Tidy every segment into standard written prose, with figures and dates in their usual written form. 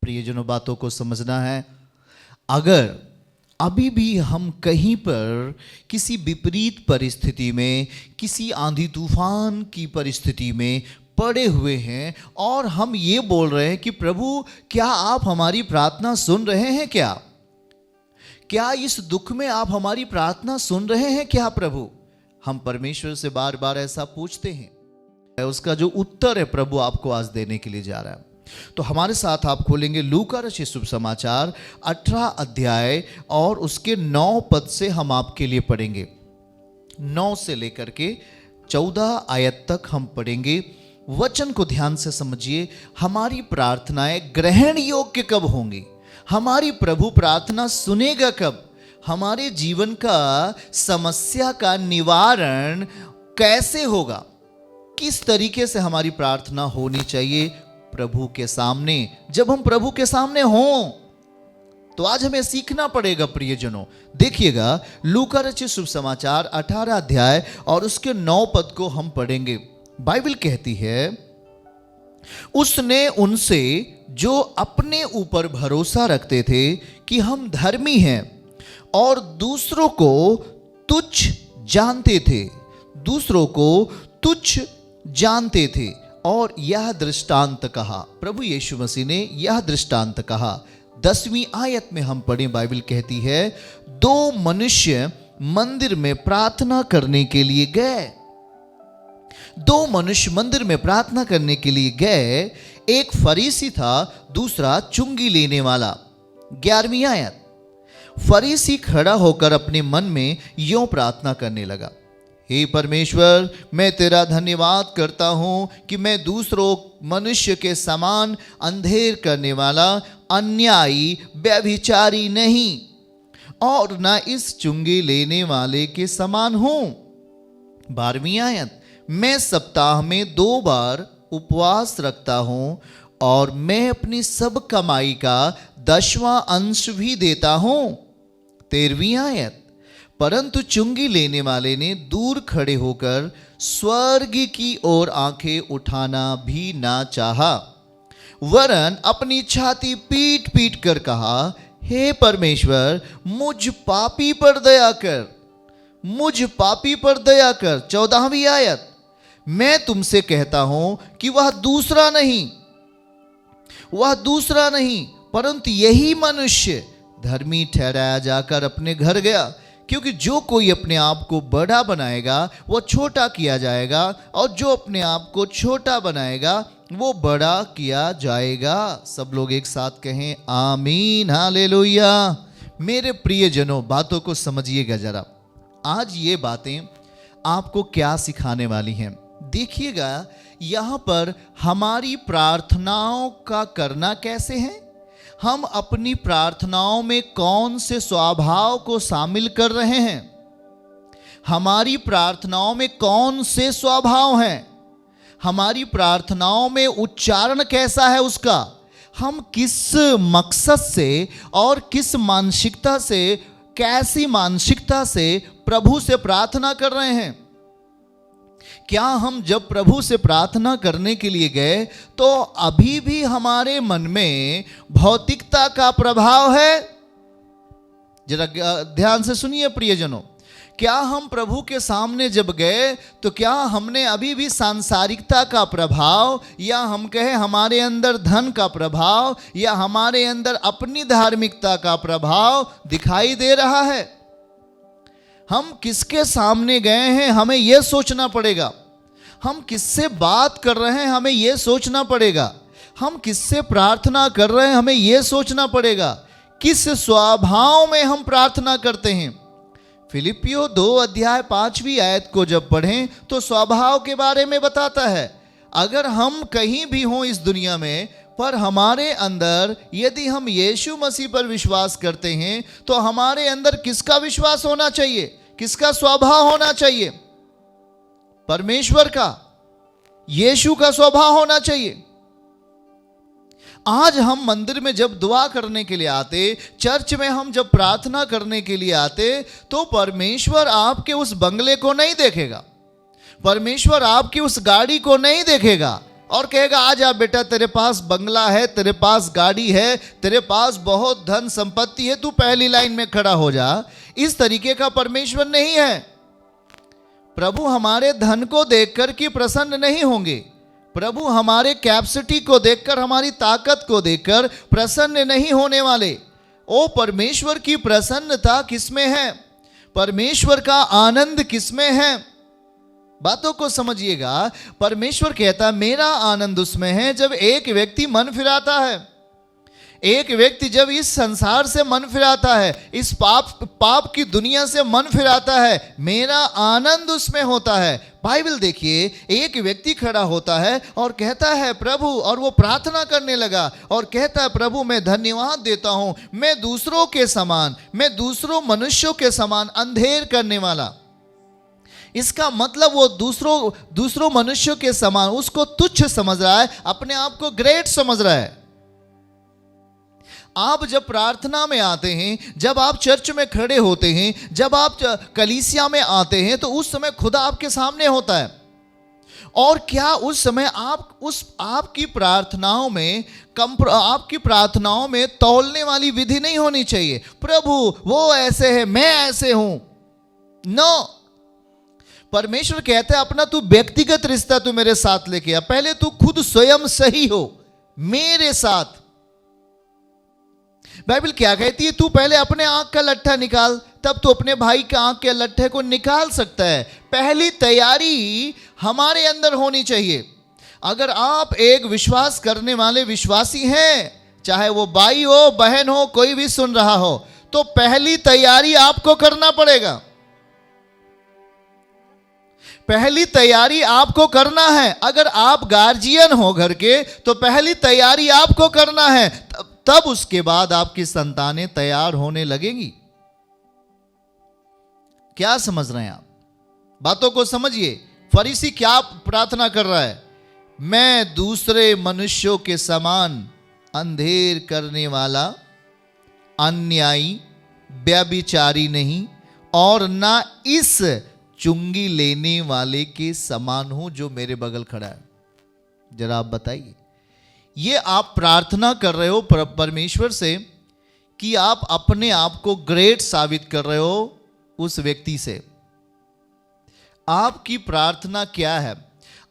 प्रियजनों, बातों को समझना है। अगर अभी भी हम कहीं पर किसी विपरीत परिस्थिति में, किसी आंधी तूफान की परिस्थिति में पड़े हुए हैं और हम ये बोल रहे हैं कि प्रभु क्या आप हमारी प्रार्थना सुन रहे हैं, क्या इस दुख में आप हमारी प्रार्थना सुन रहे हैं क्या प्रभु? हम परमेश्वर से बार बार ऐसा पूछते हैं। उसका जो उत्तर है प्रभु आपको आज देने के लिए जा रहा है। तो हमारे साथ आप खोलेंगे लूका रचित शुभ समाचार 18 अध्याय और उसके 9 पद से हम आपके लिए पढ़ेंगे। 9 से लेकर के 14 आयत तक हम पढ़ेंगे। वचन को ध्यान से समझिए। हमारी प्रार्थनाएं ग्रहण योग्य कब होंगी? हमारी प्रभु प्रार्थना सुनेगा कब? हमारे जीवन का समस्या का निवारण कैसे होगा? किस तरीके से हमारी प्रार्थना होनी चाहिए प्रभु के सामने? जब हम प्रभु के सामने हों तो आज हमें सीखना पड़ेगा प्रियजनों। देखिएगा लूका रचित शुभ समाचार 18 अध्याय और उसके 9 पद को हम पढ़ेंगे। बाइबल कहती है, उसने उनसे जो अपने ऊपर भरोसा रखते थे कि हम धर्मी हैं और दूसरों को तुच्छ जानते थे और यह दृष्टांत कहा। प्रभु यीशु मसीह ने यह दृष्टांत कहा। 10वीं आयत में हम पढ़ें, बाइबल कहती है, 2 मनुष्य मंदिर में प्रार्थना करने के लिए गए। 2 मनुष्य मंदिर में प्रार्थना करने के लिए गए। एक फरीसी था, दूसरा चुंगी लेने वाला। 11वीं आयत, फरीसी खड़ा होकर अपने मन में यूं प्रार्थना करने लगा, हे परमेश्वर, मैं तेरा धन्यवाद करता हूं कि मैं दूसरों मनुष्य के समान अंधेर करने वाला, अन्यायी, व्यभिचारी नहीं और न इस चुंगी लेने वाले के समान हूं। 12वीं आयत, मैं सप्ताह में 2 बार उपवास रखता हूं और मैं अपनी सब कमाई का 10वां अंश भी देता हूं। 13वीं आयत, परंतु चुंगी लेने वाले ने दूर खड़े होकर स्वर्ग की ओर आंखें उठाना भी ना चाहा, वरन अपनी छाती पीट पीट कर कहा, हे परमेश्वर, मुझ पापी पर दया कर। 14वीं आयत, मैं तुमसे कहता हूं कि वह दूसरा नहीं परंतु यही मनुष्य धर्मी ठहराया जाकर अपने घर गया, क्योंकि जो कोई अपने आप को बड़ा बनाएगा वो छोटा किया जाएगा और जो अपने आप को छोटा बनाएगा वो बड़ा किया जाएगा। सब लोग एक साथ कहें आमीन, हालेलुया। मेरे प्रियजनों, बातों को समझिएगा जरा। आज ये बातें आपको क्या सिखाने वाली हैं? देखिएगा यहाँ पर हमारी प्रार्थनाओं का करना कैसे है। हम अपनी प्रार्थनाओं में कौन से स्वभाव को शामिल कर रहे हैं? हमारी प्रार्थनाओं में कौन से स्वभाव हैं? हमारी प्रार्थनाओं में उच्चारण कैसा है उसका? हम किस मकसद से और किस मानसिकता से, कैसी मानसिकता से प्रभु से प्रार्थना कर रहे हैं? क्या हम जब प्रभु से प्रार्थना करने के लिए गए तो अभी भी हमारे मन में भौतिकता का प्रभाव है? जरा ध्यान से सुनिए प्रियजनों। क्या हम प्रभु के सामने जब गए तो क्या हमने अभी भी सांसारिकता का प्रभाव, या हम कहें हमारे अंदर धन का प्रभाव, या हमारे अंदर अपनी धार्मिकता का प्रभाव दिखाई दे रहा है? हम किसके सामने गए हैं हमें यह सोचना पड़ेगा। हम किससे बात कर रहे हैं हमें यह सोचना पड़ेगा। हम किससे प्रार्थना कर रहे हैं हमें यह सोचना पड़ेगा। किस स्वभाव में हम प्रार्थना करते हैं? फिलिपियों 2 अध्याय 5वीं आयत को जब पढ़ें तो स्वभाव के बारे में बताता है। अगर हम कहीं भी हों इस दुनिया में, पर हमारे अंदर यदि हम यीशु मसीह पर विश्वास करते हैं तो हमारे अंदर किसका विश्वास होना चाहिए? किसका स्वभाव होना चाहिए? परमेश्वर का, यीशु का स्वभाव होना चाहिए। आज हम मंदिर में जब दुआ करने के लिए आते, चर्च में हम जब प्रार्थना करने के लिए आते, तो परमेश्वर आपके उस बंगले को नहीं देखेगा, परमेश्वर आपकी उस गाड़ी को नहीं देखेगा, और कहेगा आ जा बेटा, तेरे पास बंगला है, तेरे पास गाड़ी है, तेरे पास बहुत धन संपत्ति है, तू पहली लाइन में खड़ा हो जा। इस तरीके का परमेश्वर नहीं है। प्रभु हमारे धन को देखकर कि प्रसन्न नहीं होंगे। प्रभु हमारे कैपेसिटी को देखकर, हमारी ताकत को देखकर प्रसन्न नहीं होने वाले। ओ परमेश्वर की प्रसन्नता किसमें है? परमेश्वर का आनंद किसमें है? बातों को समझिएगा। परमेश्वर कहता मेरा आनंद उसमें है जब एक व्यक्ति मन फिराता है, एक व्यक्ति जब इस संसार से मन फिराता है, इस पाप की दुनिया से मन फिराता है, मेरा आनंद उसमें होता है। बाइबल देखिए, एक व्यक्ति खड़ा होता है और कहता है प्रभु, और वो प्रार्थना करने लगा और कहता है प्रभु मैं धन्यवाद देता हूं, मैं दूसरों के समान, मैं दूसरों मनुष्यों के समान अंधेर करने वाला। इसका मतलब वो दूसरों मनुष्यों के समान उसको तुच्छ समझ रहा है, अपने आप को ग्रेट समझ रहा है। आप जब प्रार्थना में आते हैं, जब आप चर्च में खड़े होते हैं, जब आप कलीसिया में आते हैं, तो उस समय खुदा आपके सामने होता है। और क्या उस समय आपकी प्रार्थनाओं में तौलने वाली विधि नहीं होनी चाहिए? प्रभु वो ऐसे है, मैं ऐसे हूं। नो, परमेश्वर कहता है अपना तू व्यक्तिगत रिश्ता तू मेरे साथ लेके आ। पहले तू खुद स्वयं सही हो मेरे साथ। बाइबल क्या कहती है? तू पहले अपने आंख का लट्ठा निकाल, तब तू अपने भाई के आंख के लट्ठे को निकाल सकता है। पहली तैयारी हमारे अंदर होनी चाहिए। अगर आप एक विश्वास करने वाले विश्वासी हैं, चाहे वो भाई हो, बहन हो, कोई भी सुन रहा हो, तो पहली तैयारी आपको करना पड़ेगा। पहली तैयारी आपको करना है। अगर आप गार्जियन हो घर के, तो पहली तैयारी आपको करना है, तब उसके बाद आपकी संतानें तैयार होने लगेंगी। क्या समझ रहे हैं आप? बातों को समझिए। फरीसी क्या प्रार्थना कर रहा है? मैं दूसरे मनुष्यों के समान अंधेर करने वाला, अन्यायी, व्यभिचारी नहीं, और ना इस चुंगी लेने वाले के समान हूं जो मेरे बगल खड़ा है। जरा आप बताइए, ये आप प्रार्थना कर रहे हो परमेश्वर से कि आप अपने आप को ग्रेट साबित कर रहे हो उस व्यक्ति से। आपकी प्रार्थना क्या है?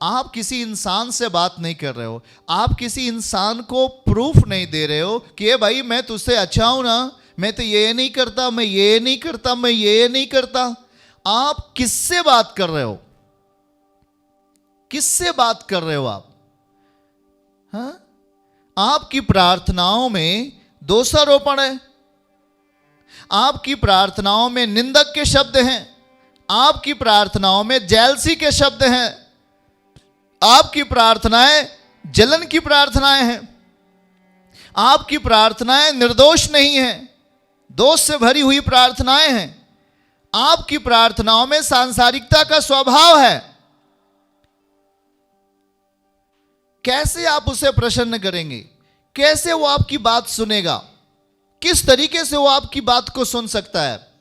आप किसी इंसान से बात नहीं कर रहे हो, आप किसी इंसान को प्रूफ नहीं दे रहे हो कि भाई मैं तुझसे अच्छा हूं ना, मैं तो ये नहीं करता, मैं ये नहीं करता, मैं ये नहीं करता। आप किससे बात कर रहे हो? किससे बात कर रहे हो आप? हाँ? आपकी प्रार्थनाओं में दोषारोपण है, आपकी प्रार्थनाओं में निंदक के शब्द हैं, आपकी प्रार्थनाओं में जेलसी के शब्द हैं, आपकी प्रार्थनाएं जलन की प्रार्थनाएं हैं, आपकी प्रार्थनाएं निर्दोष नहीं हैं, दोष से भरी हुई प्रार्थनाएं हैं। आपकी प्रार्थनाओं में सांसारिकता का स्वभाव है। कैसे आप उसे प्रसन्न करेंगे? कैसे वो आपकी बात सुनेगा? किस तरीके से वो आपकी बात को सुन सकता है?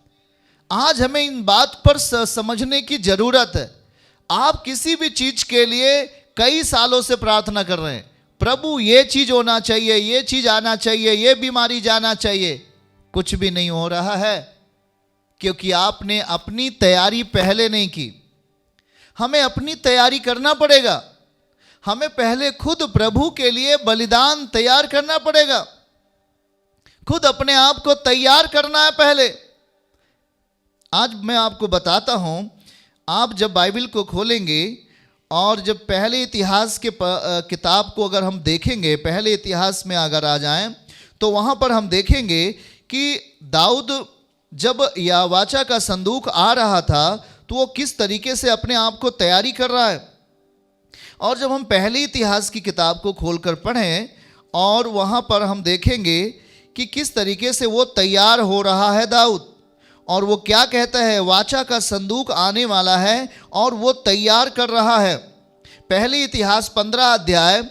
आज हमें इन बात पर समझने की जरूरत है। आप किसी भी चीज के लिए कई सालों से प्रार्थना कर रहे हैं, प्रभु ये चीज होना चाहिए, ये चीज आना चाहिए, ये बीमारी जाना चाहिए। कुछ भी नहीं हो रहा है क्योंकि आपने अपनी तैयारी पहले नहीं की। हमें अपनी तैयारी करना पड़ेगा। हमें पहले खुद प्रभु के लिए बलिदान तैयार करना पड़ेगा। खुद अपने आप को तैयार करना है पहले। आज मैं आपको बताता हूं, आप जब बाइबल को खोलेंगे और जब पहले इतिहास के किताब को अगर हम देखेंगे, पहले इतिहास में अगर आ जाएं, तो वहां पर हम देखेंगे कि दाऊद जब यहोवा का संदूक आ रहा था तो वो किस तरीके से अपने आप को तैयारी कर रहा है। और जब हम पहले इतिहास की किताब को खोलकर पढ़ें और वहाँ पर हम देखेंगे कि किस तरीके से वो तैयार हो रहा है दाऊद, और वो क्या कहता है, वाचा का संदूक आने वाला है और वो तैयार कर रहा है। पहले इतिहास 15 अध्याय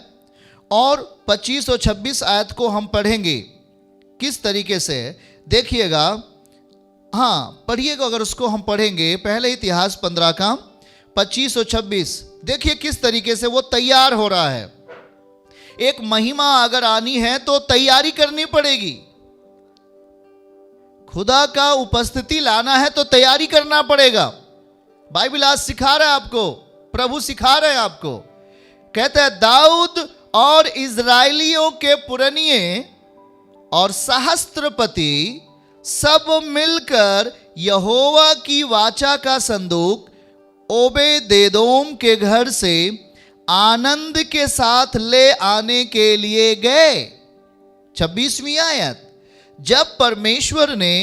और 25 और 26 आयत को हम पढ़ेंगे। किस तरीके से, देखिएगा, हाँ पढ़िएगा। अगर उसको हम पढ़ेंगे, पहले इतिहास 15 का 25 और 26, देखिए किस तरीके से वो तैयार हो रहा है। एक महिमा अगर आनी है तो तैयारी करनी पड़ेगी। खुदा का उपस्थिति लाना है तो तैयारी करना पड़ेगा। बाइबल आज सिखा रहा है आपको, प्रभु सिखा रहे हैं आपको। कहता है दाऊद और इजराइलियों के पुरनिये और सहस्त्रपति सब मिलकर यहोवा की वाचा का संदूक ओबेदेदोम के घर से आनंद के साथ ले आने के लिए गए। 26वीं आयत, जब परमेश्वर ने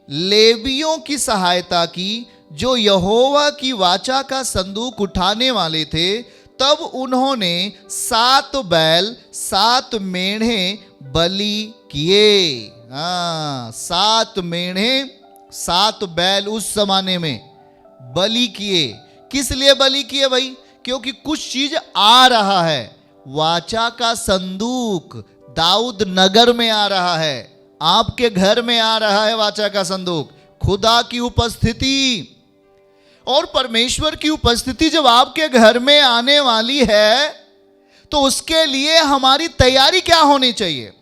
लेवियों की सहायता की जो यहोवा की वाचा का संदूक उठाने वाले थे, तब उन्होंने 7 बैल 7 मेढ़े बलि किए। 7 मेढ़े 7 बैल उस जमाने में बलि किए। किस लिए बलि किए भाई? क्योंकि कुछ चीज आ रहा है। वाचा का संदूक दाऊद नगर में आ रहा है, आपके घर में आ रहा है वाचा का संदूक। खुदा की उपस्थिति और परमेश्वर की उपस्थिति जब आपके घर में आने वाली है तो उसके लिए हमारी तैयारी क्या होनी चाहिए?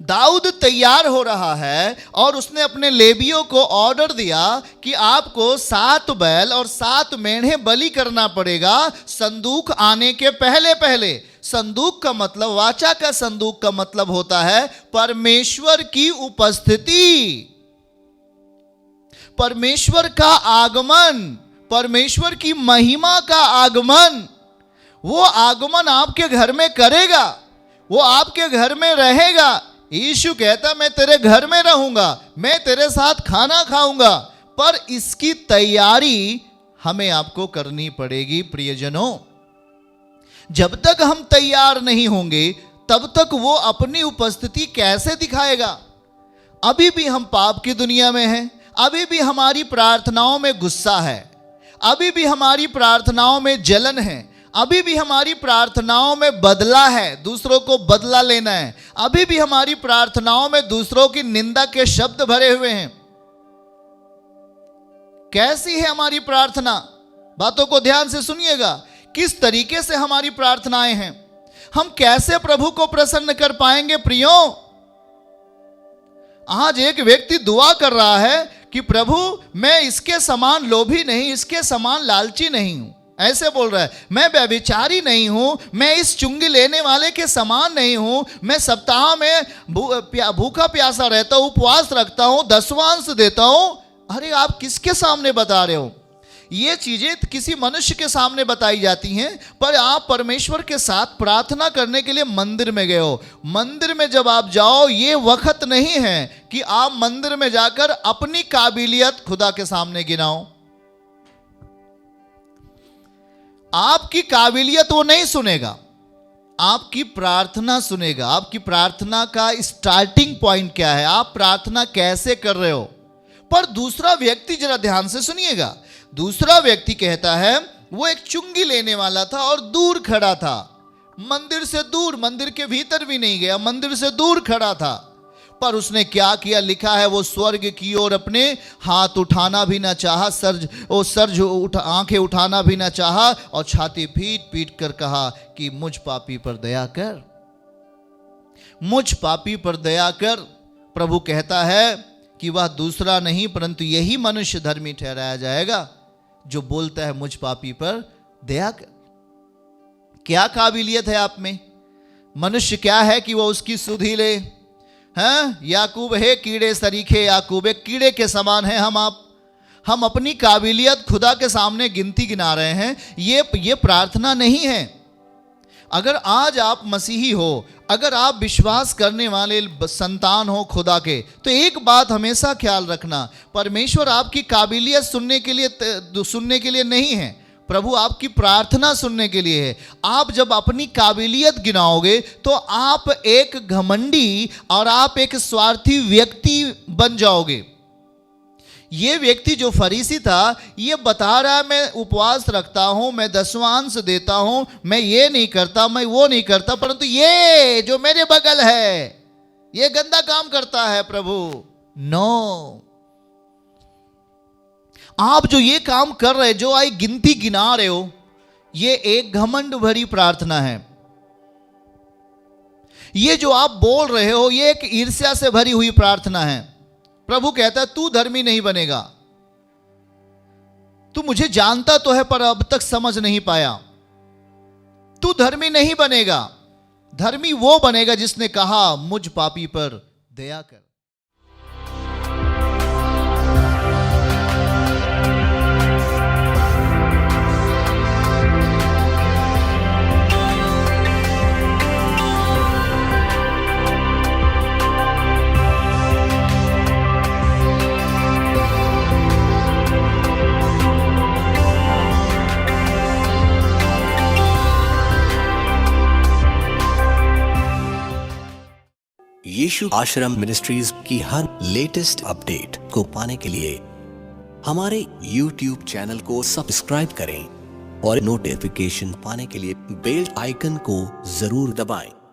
दाऊद तैयार हो रहा है और उसने अपने लेवियों को ऑर्डर दिया कि आपको 7 बैल और 7 मेढ़े बलि करना पड़ेगा संदूक आने के पहले पहले। संदूक का मतलब, वाचा का संदूक का मतलब होता है परमेश्वर की उपस्थिति, परमेश्वर का आगमन, परमेश्वर की महिमा का आगमन। वो आगमन आपके घर में करेगा, वो आपके घर में रहेगा। यीशु कहता मैं तेरे घर में रहूंगा, मैं तेरे साथ खाना खाऊंगा, पर इसकी तैयारी हमें आपको करनी पड़ेगी प्रियजनों। जब तक हम तैयार नहीं होंगे तब तक वो अपनी उपस्थिति कैसे दिखाएगा? अभी भी हम पाप की दुनिया में हैं, अभी भी हमारी प्रार्थनाओं में गुस्सा है, अभी भी हमारी प्रार्थनाओं में जलन है, अभी भी हमारी प्रार्थनाओं में बदला है, दूसरों को बदला लेना है, अभी भी हमारी प्रार्थनाओं में दूसरों की निंदा के शब्द भरे हुए हैं। कैसी है हमारी प्रार्थना? बातों को ध्यान से सुनिएगा, किस तरीके से हमारी प्रार्थनाएं हैं। हम कैसे प्रभु को प्रसन्न कर पाएंगे प्रियो? आज एक व्यक्ति दुआ कर रहा है कि प्रभु मैं इसके समान लोभी नहीं, इसके समान लालची नहीं हूं, ऐसे बोल रहा है। मैं व्यभिचारी नहीं हूं, मैं इस चुंगी लेने वाले के समान नहीं हूं, मैं सप्ताह में भूखा प्यासा रहता हूं, उपवास रखता हूं, दसवांश देता हूं। अरे आप किसके सामने बता रहे हो? ये चीजें किसी मनुष्य के सामने बताई जाती हैं, पर आप परमेश्वर के साथ प्रार्थना करने के लिए मंदिर में गए हो। मंदिर में जब आप जाओ, ये वक्त नहीं है कि आप मंदिर में जाकर अपनी काबिलियत खुदा के सामने गिनाओ। आपकी काबिलियत वो नहीं सुनेगा, आपकी प्रार्थना सुनेगा। आपकी प्रार्थना का स्टार्टिंग पॉइंट क्या है, आप प्रार्थना कैसे कर रहे हो। पर दूसरा व्यक्ति, जरा ध्यान से सुनिएगा, दूसरा व्यक्ति कहता है वो एक चुंगी लेने वाला था और दूर खड़ा था, मंदिर से दूर, मंदिर के भीतर भी नहीं गया, मंदिर से दूर खड़ा था। पर उसने क्या किया? लिखा है वो स्वर्ग की ओर अपने हाथ उठाना भी ना चाहा, आंखें उठाना भी ना चाहा, और छाती पीट पीट कर कहा कि मुझ पापी पर दया कर, मुझ पापी पर दया कर। प्रभु कहता है कि वह दूसरा नहीं परंतु यही मनुष्य धर्मी ठहराया जाएगा जो बोलता है मुझ पापी पर दया कर। क्या काबिलियत है आप में? मनुष्य क्या है कि वो उसकी सुधि ले? हैं? याकूब है कीड़े सरीखे, याकूब एक कीड़े के समान है हम अपनी काबिलियत खुदा के सामने गिनती गिना रहे हैं। ये प्रार्थना नहीं है। अगर आज आप मसीही हो, अगर आप विश्वास करने वाले संतान हो खुदा के, तो एक बात हमेशा ख्याल रखना, परमेश्वर आपकी काबिलियत सुनने के लिए नहीं है, प्रभु आपकी प्रार्थना सुनने के लिए है। आप जब अपनी काबिलियत गिनाओगे तो आप एक घमंडी और आप एक स्वार्थी व्यक्ति बन जाओगे। ये व्यक्ति जो फरीसी था, ये बता रहा है मैं उपवास रखता हूं, मैं दसवांश देता हूं, मैं ये नहीं करता, मैं वो नहीं करता, परंतु ये जो मेरे बगल है ये गंदा काम करता है। प्रभु नो, आप जो ये काम कर रहे, जो आई गिनती गिना रहे हो, ये एक घमंड भरी प्रार्थना है। ये जो आप बोल रहे हो ये एक ईर्ष्या से भरी हुई प्रार्थना है। प्रभु कहता है तू धर्मी नहीं बनेगा। तू मुझे जानता तो है पर अब तक समझ नहीं पाया। तू धर्मी नहीं बनेगा। धर्मी वो बनेगा जिसने कहा मुझ पापी पर दया कर। यीशु आश्रम मिनिस्ट्रीज की हर लेटेस्ट अपडेट को पाने के लिए हमारे YouTube चैनल को सब्सक्राइब करें और नोटिफिकेशन पाने के लिए बेल आइकन को जरूर दबाएं।